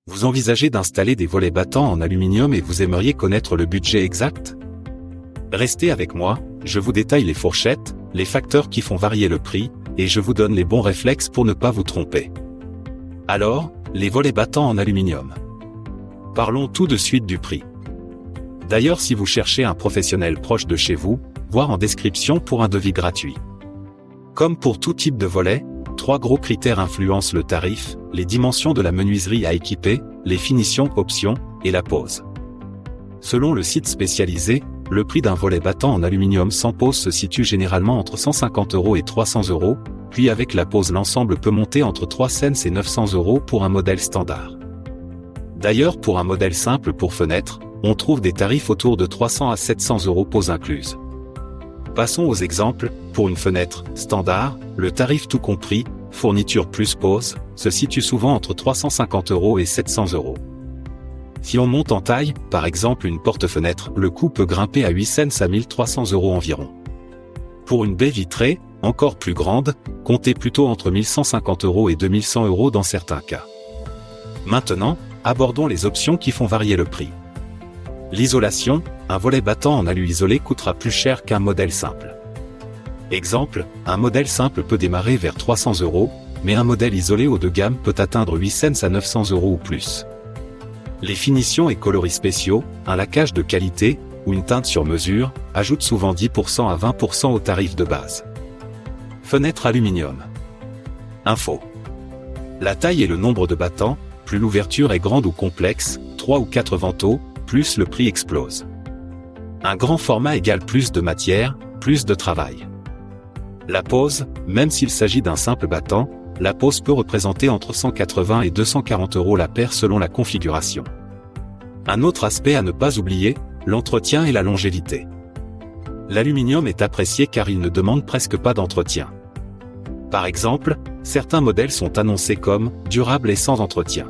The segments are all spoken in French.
Vous envisagez d'installer des volets battants en aluminium et vous aimeriez connaître le budget exact? Restez avec moi, je vous détaille les fourchettes, les facteurs qui font varier le prix, et je vous donne les bons réflexes pour ne pas vous tromper. Alors, les volets battants en aluminium. Parlons tout de suite du prix. D'ailleurs, si vous cherchez un professionnel proche de chez vous, voir en description pour un devis gratuit. Comme pour tout type de volet, 3 gros critères influencent le tarif: les dimensions de la menuiserie à équiper, les finitions options, et la pose. Selon le site spécialisé, le prix d'un volet battant en aluminium sans pose se situe généralement entre 150 € et 300 €, puis avec la pose l'ensemble peut monter entre 300 et 900 € pour un modèle standard. D'ailleurs, pour un modèle simple pour fenêtre, on trouve des tarifs autour de 300 à 700 € pose incluse. Passons aux exemples. Pour une fenêtre standard, le tarif tout compris, fourniture plus pose, se situe souvent entre 350 € et 700 €. Si on monte en taille, par exemple une porte-fenêtre, le coût peut grimper à 800 à 1300 € environ. Pour une baie vitrée, encore plus grande, comptez plutôt entre 1150 € et 2100 € dans certains cas. Maintenant, abordons les options qui font varier le prix. L'isolation, un volet battant en alu isolé coûtera plus cher qu'un modèle simple. Exemple, un modèle simple peut démarrer vers 300 €, mais un modèle isolé haut de gamme peut atteindre 800 à 900 € ou plus. Les finitions et coloris spéciaux, un laquage de qualité, ou une teinte sur mesure, ajoutent souvent 10% à 20% au tarif de base. Fenêtre aluminium. Info. La taille et le nombre de battants, plus l'ouverture est grande ou complexe, 3 ou 4 vantaux, plus le prix explose. Un grand format égale plus de matière, plus de travail. La pose, même s'il s'agit d'un simple battant, la pose peut représenter entre 180 et 240 € la paire selon la configuration. Un autre aspect à ne pas oublier, l'entretien et la longévité. L'aluminium est apprécié car il ne demande presque pas d'entretien. Par exemple, certains modèles sont annoncés comme « durables et sans entretien ».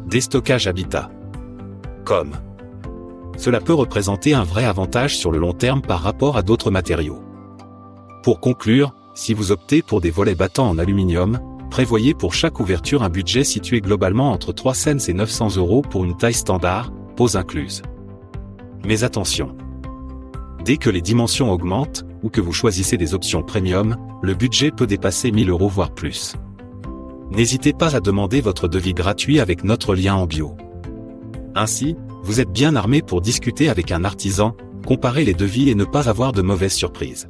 Déstockage habitat. Comme. Cela peut représenter un vrai avantage sur le long terme par rapport à d'autres matériaux. Pour conclure, si vous optez pour des volets battants en aluminium, prévoyez pour chaque ouverture un budget situé globalement entre 300 et 900 € pour une taille standard, pose incluse. Mais attention! Dès que les dimensions augmentent, ou que vous choisissez des options premium, le budget peut dépasser 1000 € voire plus. N'hésitez pas à demander votre devis gratuit avec notre lien en bio. Ainsi, vous êtes bien armé pour discuter avec un artisan, comparer les devis et ne pas avoir de mauvaises surprises.